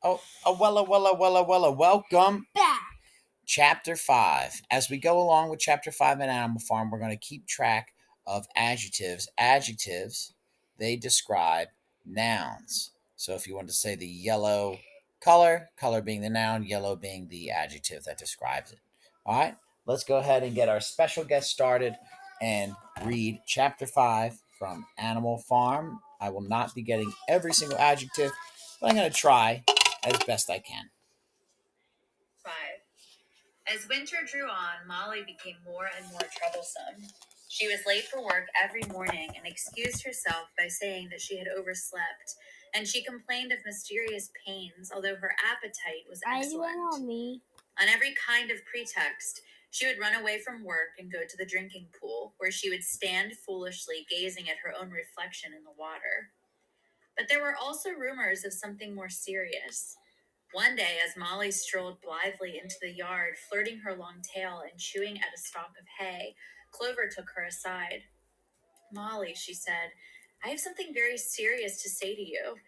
Welcome. Back. Chapter 5. As we go along with Chapter 5 in Animal Farm, we're going to keep track of adjectives. Adjectives, they describe nouns. So if you want to say the yellow color, color being the noun, yellow being the adjective that describes it. All right, let's go ahead and get our special guest started and read Chapter 5 from Animal Farm. I will not be getting every single adjective, but I'm going to try as best I can. 5. As winter drew on, Molly became more and more troublesome. She was late for work every morning and excused herself by saying that she had overslept, and she complained of mysterious pains, although her appetite was excellent. On me. On every kind of pretext, she would run away from work and go to the drinking pool, where she would stand foolishly gazing at her own reflection in the water. But there were also rumors of something more serious. One day, as Molly strolled blithely into the yard, flirting her long tail and chewing at a stalk of hay, Clover took her aside. "Molly," she said, "I have something very serious to say to you.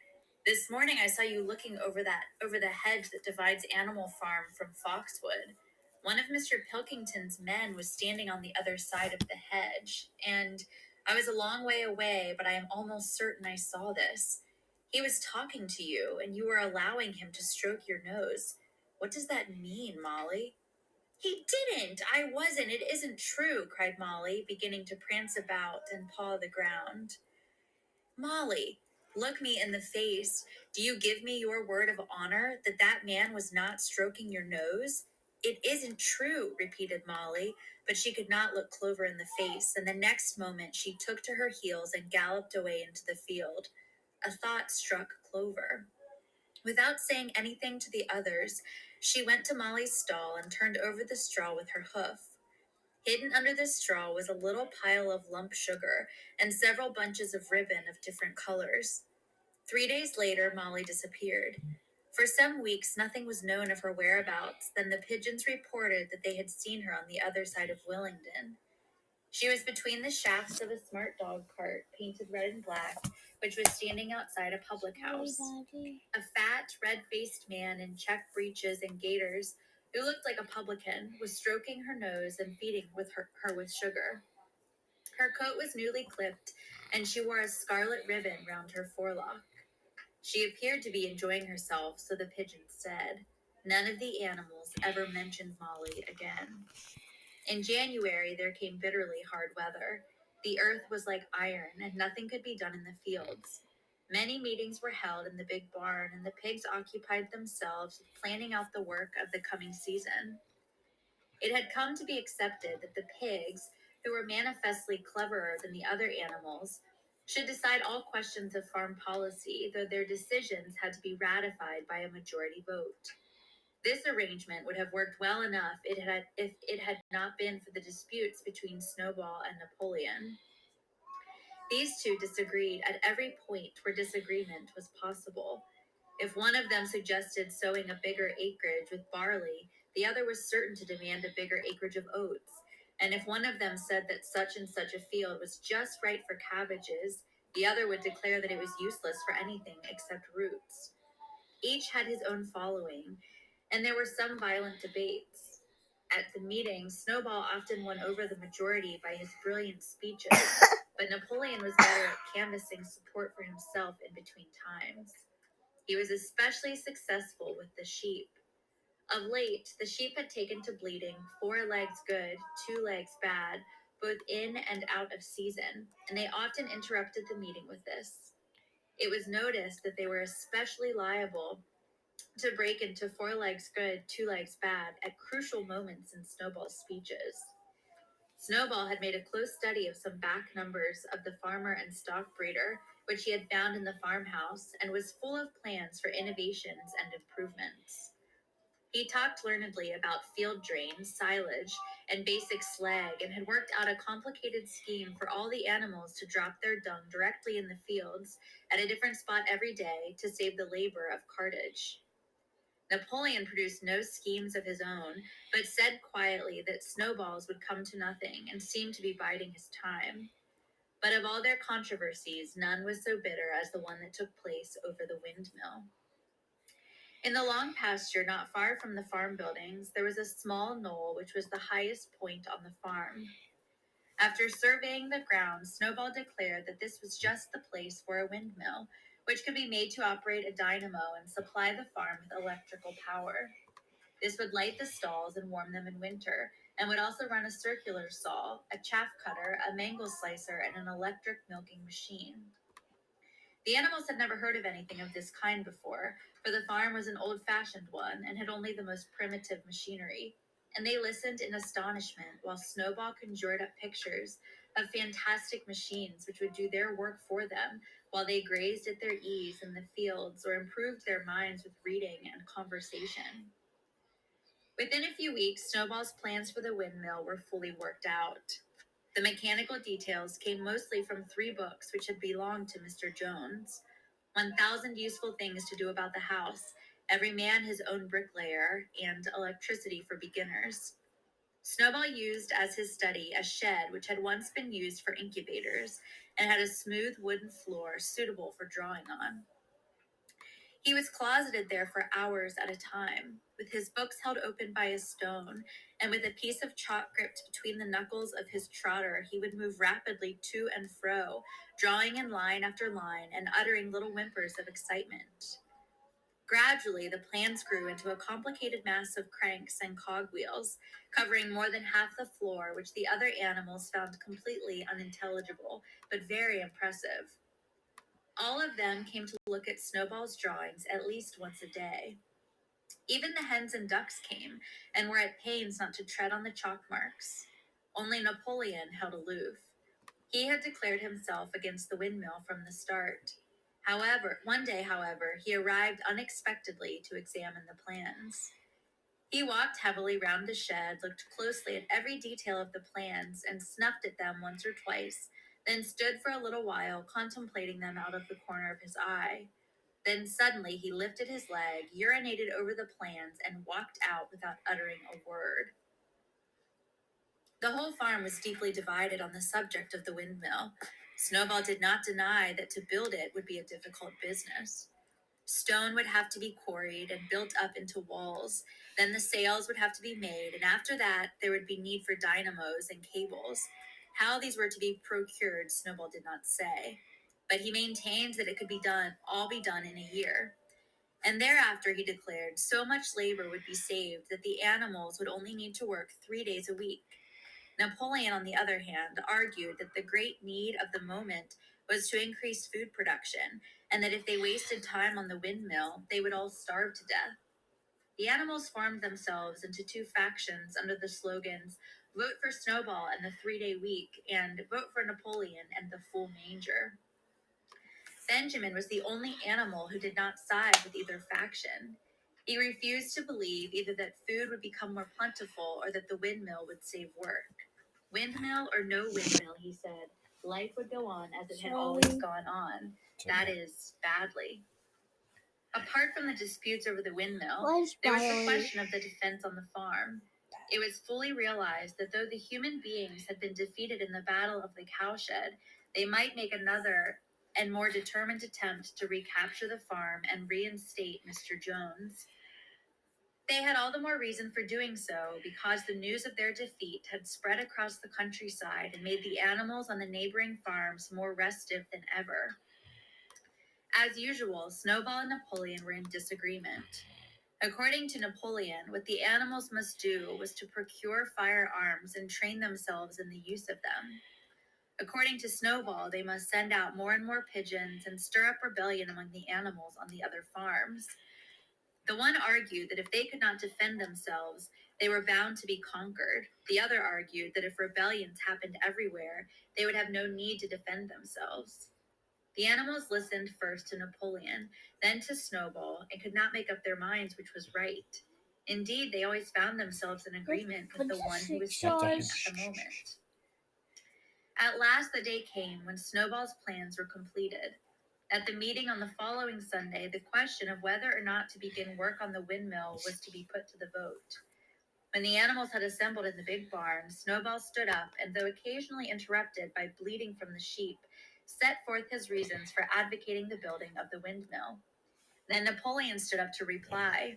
This morning I saw you looking over the hedge that divides Animal Farm from Foxwood. One of Mr. Pilkington's men was standing on the other side of the hedge, and I was a long way away, but I am almost certain I saw this. He was talking to you, and you were allowing him to stroke your nose. What does that mean, Molly?" "He didn't! I wasn't! It isn't true!" cried Molly, beginning to prance about and paw the ground. "Molly, look me in the face. Do you give me your word of honor that that man was not stroking your nose?" "It isn't true," repeated Molly, but she could not look Clover in the face, and the next moment she took to her heels and galloped away into the field. A thought struck Clover. Without saying anything to the others, she went to Molly's stall and turned over the straw with her hoof. Hidden under the straw was a little pile of lump sugar and several bunches of ribbon of different colors. 3 days later, Molly disappeared. For some weeks, nothing was known of her whereabouts. Then the pigeons reported that they had seen her on the other side of Willingdon. She was between the shafts of a smart dog cart, painted red and black, which was standing outside a public house. A fat, red-faced man in check breeches and gaiters, who looked like a publican, was stroking her nose and feeding her with sugar. Her coat was newly clipped, and she wore a scarlet ribbon round her forelock. She appeared to be enjoying herself, so the pigeons said. None of the animals ever mentioned Molly again. In January, there came bitterly hard weather. The earth was like iron, and nothing could be done in the fields. Many meetings were held in the big barn, and the pigs occupied themselves with planning out the work of the coming season. It had come to be accepted that the pigs, who were manifestly cleverer than the other animals, should decide all questions of farm policy, though their decisions had to be ratified by a majority vote. This arrangement would have worked well enough if it had not been for the disputes between Snowball and Napoleon. These two disagreed at every point where disagreement was possible. If one of them suggested sowing a bigger acreage with barley, the other was certain to demand a bigger acreage of oats. And if one of them said that such and such a field was just right for cabbages, the other would declare that it was useless for anything except roots. Each had his own following, and there were some violent debates. At the meetings, Snowball often won over the majority by his brilliant speeches, but Napoleon was better at canvassing support for himself in between times. He was especially successful with the sheep. Of late, the sheep had taken to bleating 4 legs good, 2 legs bad, both in and out of season, and they often interrupted the meeting with this. It was noticed that they were especially liable to break into 4 legs good, 2 legs bad at crucial moments in Snowball's speeches. Snowball had made a close study of some back numbers of the Farmer and Stock Breeder, which he had found in the farmhouse, and was full of plans for innovations and improvements. He talked learnedly about field drains, silage, and basic slag, and had worked out a complicated scheme for all the animals to drop their dung directly in the fields at a different spot every day to save the labor of cartage. Napoleon produced no schemes of his own, but said quietly that snowballs would come to nothing and seemed to be biding his time. But of all their controversies, none was so bitter as the one that took place over the windmill. In the long pasture not far from the farm buildings, there was a small knoll which was the highest point on the farm. After surveying the ground, Snowball declared that this was just the place for a windmill, which could be made to operate a dynamo and supply the farm with electrical power. This would light the stalls and warm them in winter, and would also run a circular saw, a chaff cutter, a mango slicer, and an electric milking machine. The animals had never heard of anything of this kind before, for the farm was an old fashioned one and had only the most primitive machinery, and they listened in astonishment while Snowball conjured up pictures of fantastic machines which would do their work for them while they grazed at their ease in the fields or improved their minds with reading and conversation. Within a few weeks, Snowball's plans for the windmill were fully worked out. The mechanical details came mostly from 3 books which had belonged to Mr. Jones: 1,000 Useful Things to Do About the House, Every Man His Own Bricklayer, and Electricity for Beginners. Snowball used as his study a shed which had once been used for incubators and had a smooth wooden floor suitable for drawing on. He was closeted there for hours at a time, with his books held open by a stone, and with a piece of chalk gripped between the knuckles of his trotter, he would move rapidly to and fro, drawing in line after line and uttering little whimpers of excitement. Gradually, the plans grew into a complicated mass of cranks and cogwheels, covering more than half the floor, which the other animals found completely unintelligible, but very impressive. All of them came to look at Snowball's drawings at least once a day. Even the hens and ducks came, and were at pains not to tread on the chalk marks. Only Napoleon held aloof. He had declared himself against the windmill from the start. One day, however, he arrived unexpectedly to examine the plans. He walked heavily round the shed, looked closely at every detail of the plans, and snuffed at them once or twice, then stood for a little while contemplating them out of the corner of his eye. Then suddenly he lifted his leg, urinated over the plans, and walked out without uttering a word. The whole farm was deeply divided on the subject of the windmill. Snowball did not deny that to build it would be a difficult business. Stone would have to be quarried and built up into walls. Then the sails would have to be made, and after that, there would be need for dynamos and cables. How these were to be procured, Snowball did not say, but he maintained that it could all be done in a year. And thereafter, he declared, so much labor would be saved that the animals would only need to work 3 days a week. Napoleon, on the other hand, argued that the great need of the moment was to increase food production, and that if they wasted time on the windmill, they would all starve to death. The animals formed themselves into 2 factions under the slogans Vote for Snowball and the 3-day week, and Vote for Napoleon and the full manger. Benjamin was the only animal who did not side with either faction. He refused to believe either that food would become more plentiful or that the windmill would save work. Windmill or no windmill, he said, life would go on as it had always gone on. That is, badly. Apart from the disputes over the windmill, there was the question of the defense on the farm. It was fully realized that though the human beings had been defeated in the battle of the cowshed, they might make another and more determined attempt to recapture the farm and reinstate Mr. Jones. They had all the more reason for doing so because the news of their defeat had spread across the countryside and made the animals on the neighboring farms more restive than ever. As usual, Snowball and Napoleon were in disagreement. According to Napoleon, what the animals must do was to procure firearms and train themselves in the use of them. According to Snowball, they must send out more and more pigeons and stir up rebellion among the animals on the other farms. The one argued that if they could not defend themselves, they were bound to be conquered. The other argued that if rebellions happened everywhere, they would have no need to defend themselves. The animals listened first to Napoleon, then to Snowball, and could not make up their minds which was right. Indeed, they always found themselves in agreement with the one who was speaking at the moment. At last the day came when Snowball's plans were completed. At the meeting on the following Sunday, the question of whether or not to begin work on the windmill was to be put to the vote. When the animals had assembled in the big barn, Snowball stood up and, though occasionally interrupted by bleating from the sheep, set forth his reasons for advocating the building of the windmill. Then Napoleon stood up to reply.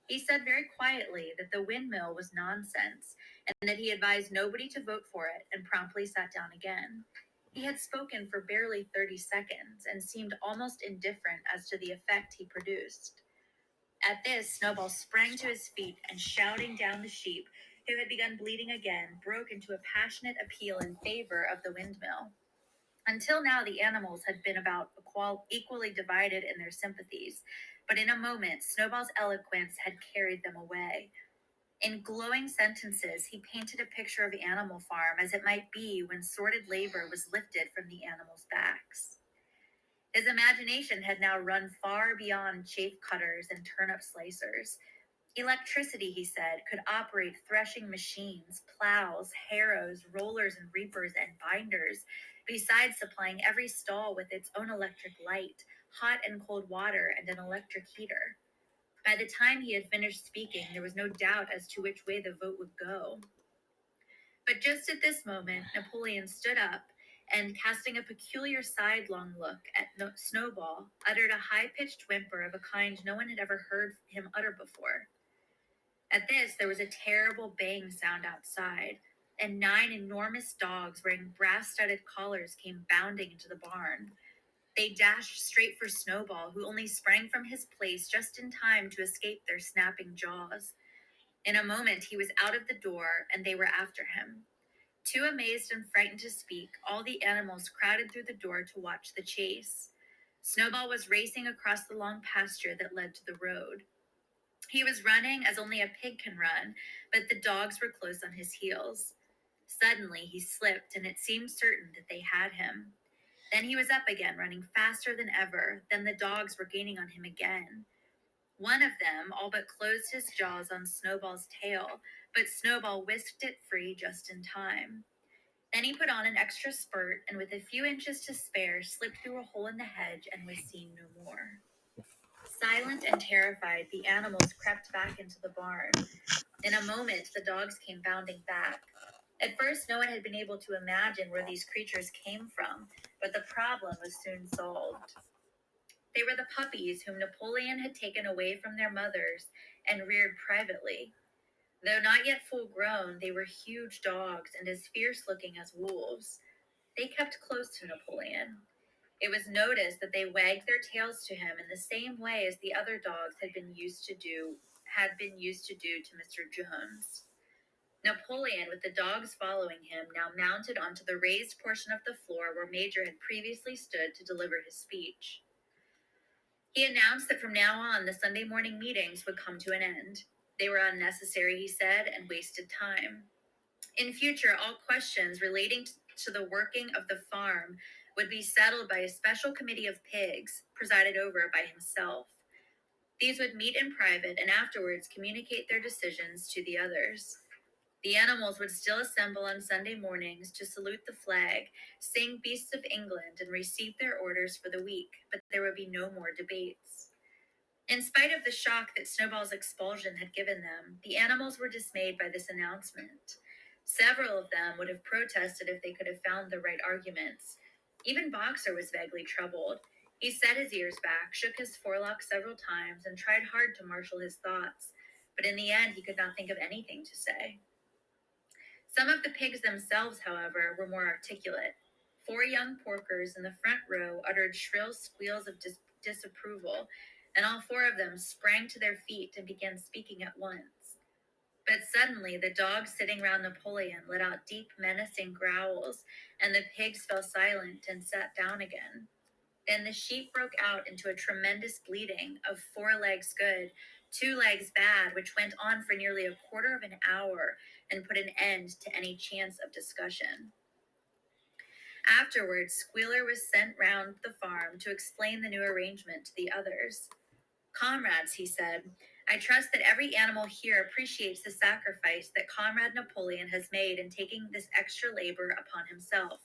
He said very quietly that the windmill was nonsense and that he advised nobody to vote for it, and promptly sat down again. He had spoken for barely 30 seconds and seemed almost indifferent as to the effect he produced. At this, Snowball sprang to his feet and, shouting down the sheep, who had begun bleating again, broke into a passionate appeal in favor of the windmill. Until now, the animals had been about equally divided in their sympathies, but in a moment, Snowball's eloquence had carried them away. In glowing sentences, he painted a picture of Animal Farm as it might be when sordid labor was lifted from the animals' backs. His imagination had now run far beyond chaff cutters and turnip slicers. Electricity, he said, could operate threshing machines, plows, harrows, rollers and reapers, and binders, besides supplying every stall with its own electric light, hot and cold water, and an electric heater. By the time he had finished speaking, there was no doubt as to which way the vote would go. But just at this moment, Napoleon stood up and, casting a peculiar sidelong look at Snowball, uttered a high-pitched whimper of a kind no one had ever heard him utter before. At this, there was a terrible bang sound outside, and 9 enormous dogs wearing brass-studded collars came bounding into the barn. They dashed straight for Snowball, who only sprang from his place just in time to escape their snapping jaws. In a moment, he was out of the door, and they were after him. Too amazed and frightened to speak, all the animals crowded through the door to watch the chase. Snowball was racing across the long pasture that led to the road. He was running as only a pig can run, but the dogs were close on his heels. Suddenly, he slipped, and it seemed certain that they had him. Then he was up again, running faster than ever. Then the dogs were gaining on him again. One of them all but closed his jaws on Snowball's tail, but Snowball whisked it free just in time. Then he put on an extra spurt, and with a few inches to spare, slipped through a hole in the hedge and was seen no more. Silent and terrified, the animals crept back into the barn. In a moment, the dogs came bounding back. At first, no one had been able to imagine where these creatures came from, but the problem was soon solved. They were the puppies whom Napoleon had taken away from their mothers and reared privately. Though not yet full grown, they were huge dogs and as fierce looking as wolves. They kept close to Napoleon. It was noticed that they wagged their tails to him in the same way as the other dogs had been used to do to Mr. Jones. Napoleon, with the dogs following him, now mounted onto the raised portion of the floor where Major had previously stood to deliver his speech. He announced that from now on the Sunday morning meetings would come to an end. They were unnecessary, he said, and wasted time. In future, all questions relating to the working of the farm would be settled by a special committee of pigs, presided over by himself. These would meet in private and afterwards communicate their decisions to the others. The animals would still assemble on Sunday mornings to salute the flag, sing Beasts of England, and receive their orders for the week, but there would be no more debates. In spite of the shock that Snowball's expulsion had given them, the animals were dismayed by this announcement. Several of them would have protested if they could have found the right arguments. Even Boxer was vaguely troubled. He set his ears back, shook his forelock several times, and tried hard to marshal his thoughts, but in the end he could not think of anything to say. Some of the pigs themselves, however, were more articulate. 4 young porkers in the front row uttered shrill squeals of disapproval, and all 4 of them sprang to their feet and began speaking at once. But suddenly the dogs sitting round Napoleon let out deep, menacing growls, and the pigs fell silent and sat down again. Then the sheep broke out into a tremendous bleating of 4 legs good, 2 legs bad, which went on for nearly a quarter of an hour and put an end to any chance of discussion. Afterwards, Squealer was sent round the farm to explain the new arrangement to the others. Comrades, he said, I trust that every animal here appreciates the sacrifice that Comrade Napoleon has made in taking this extra labor upon himself.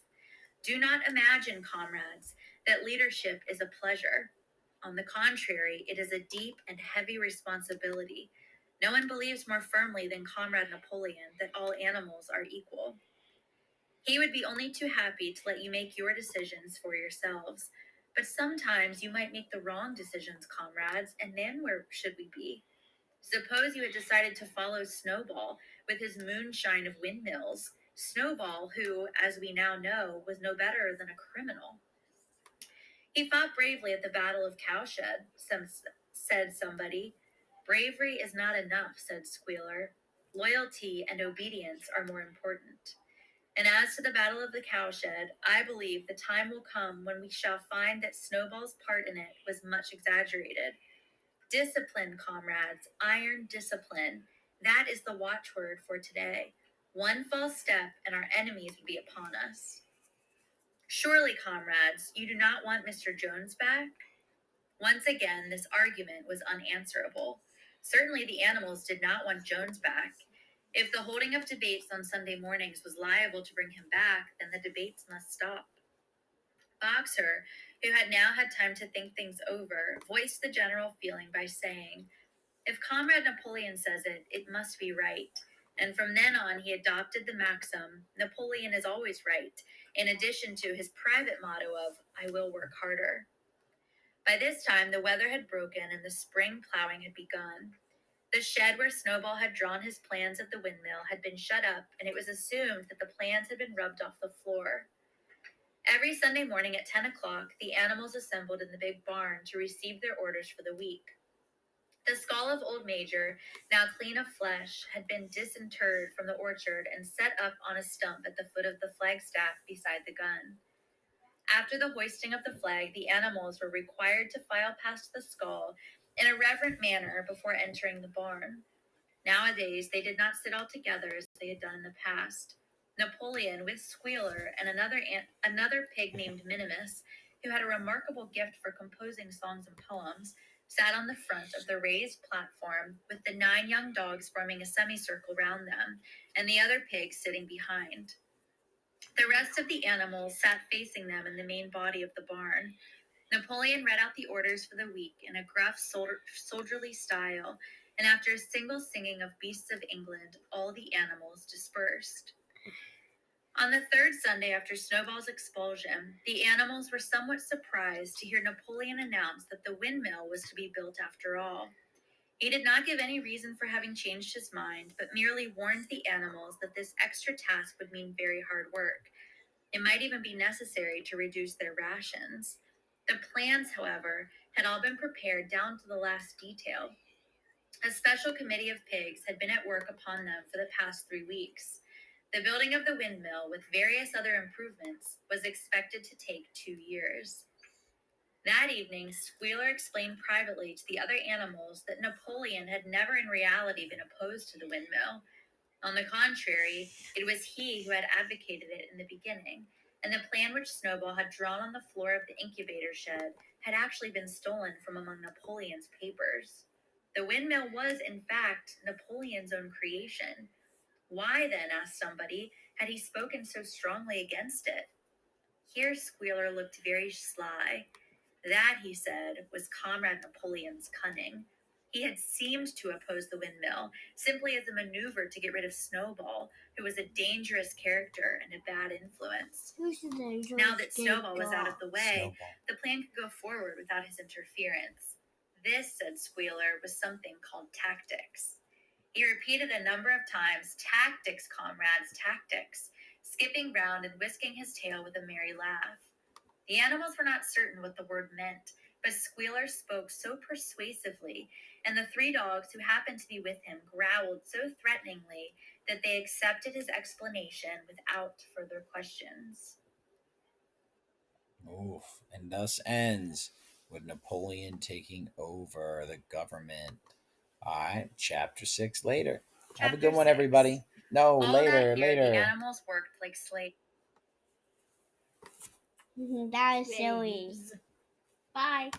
Do not imagine, comrades, that leadership is a pleasure. On the contrary, it is a deep and heavy responsibility. No one believes more firmly than Comrade Napoleon that all animals are equal. He would be only too happy to let you make your decisions for yourselves, But sometimes you might make the wrong decisions, comrades, and then where should we be? Suppose you had decided to follow Snowball with his moonshine of windmills. Snowball, who, as we now know, was no better than a criminal. He fought bravely at the Battle of Cowshed, said somebody. Bravery is not enough, said Squealer. Loyalty and obedience are more important. And as to the Battle of the Cowshed, I believe the time will come when we shall find that Snowball's part in it was much exaggerated. Discipline, comrades, iron discipline. That is the watchword for today. One false step and our enemies would be upon us. Surely, comrades, you do not want Mr. Jones back? Once again, this argument was unanswerable. Certainly, the animals did not want Jones back. If the holding of debates on Sunday mornings was liable to bring him back, then the debates must stop. Boxer, who had now had time to think things over, voiced the general feeling by saying, "If Comrade Napoleon says it, it must be right." And from then on, he adopted the maxim, "Napoleon is always right," in addition to his private motto of, "I will work harder." By this time, the weather had broken and the spring plowing had begun. The shed where Snowball had drawn his plans of the windmill had been shut up, and it was assumed that the plans had been rubbed off the floor. Every Sunday morning at 10 o'clock, the animals assembled in the big barn to receive their orders for the week. The skull of Old Major, now clean of flesh, had been disinterred from the orchard and set up on a stump at the foot of the flagstaff beside the gun. After the hoisting of the flag, the animals were required to file past the skull in a reverent manner before entering the barn. Nowadays, they did not sit all together as they had done in the past. Napoleon, with Squealer and another pig named Minimus, who had a remarkable gift for composing songs and poems, sat on the front of the raised platform with the 9 young dogs forming a semicircle round them, and the other pigs sitting behind. The rest of the animals sat facing them in the main body of the barn. Napoleon read out the orders for the week in a gruff, soldierly style, and after a single singing of Beasts of England, all the animals dispersed. On the third Sunday after Snowball's expulsion, the animals were somewhat surprised to hear Napoleon announce that the windmill was to be built after all. He did not give any reason for having changed his mind, but merely warned the animals that this extra task would mean very hard work. It might even be necessary to reduce their rations. The plans, however, had all been prepared down to the last detail. A special committee of pigs had been at work upon them for the past 3 weeks. The building of the windmill, with various other improvements, was expected to take 2 years. That evening, Squealer explained privately to the other animals that Napoleon had never in reality been opposed to the windmill. On the contrary, it was he who had advocated it in the beginning, and the plan which Snowball had drawn on the floor of the incubator shed had actually been stolen from among Napoleon's papers. The windmill was, in fact, Napoleon's own creation. Why, then, asked somebody, had he spoken so strongly against it? Here Squealer looked very sly. That, he said, was Comrade Napoleon's cunning. He had seemed to oppose the windmill, simply as a maneuver to get rid of Snowball, who was a dangerous character and a bad influence. Now that Snowball was out of the way, the plan could go forward without his interference. This, said Squealer, was something called tactics. He repeated a number of times, "Tactics, comrades, tactics," skipping round and whisking his tail with a merry laugh. The animals were not certain what the word meant, but Squealer spoke so persuasively, and the 3 dogs who happened to be with him growled so threateningly that they accepted his explanation without further questions. Oof. And thus ends with Napoleon taking over the government. All right, chapter 6 later. Have a good one, 6. everybody. No, All later, that year, the later. animals worked like slaves. That is silly. Bye.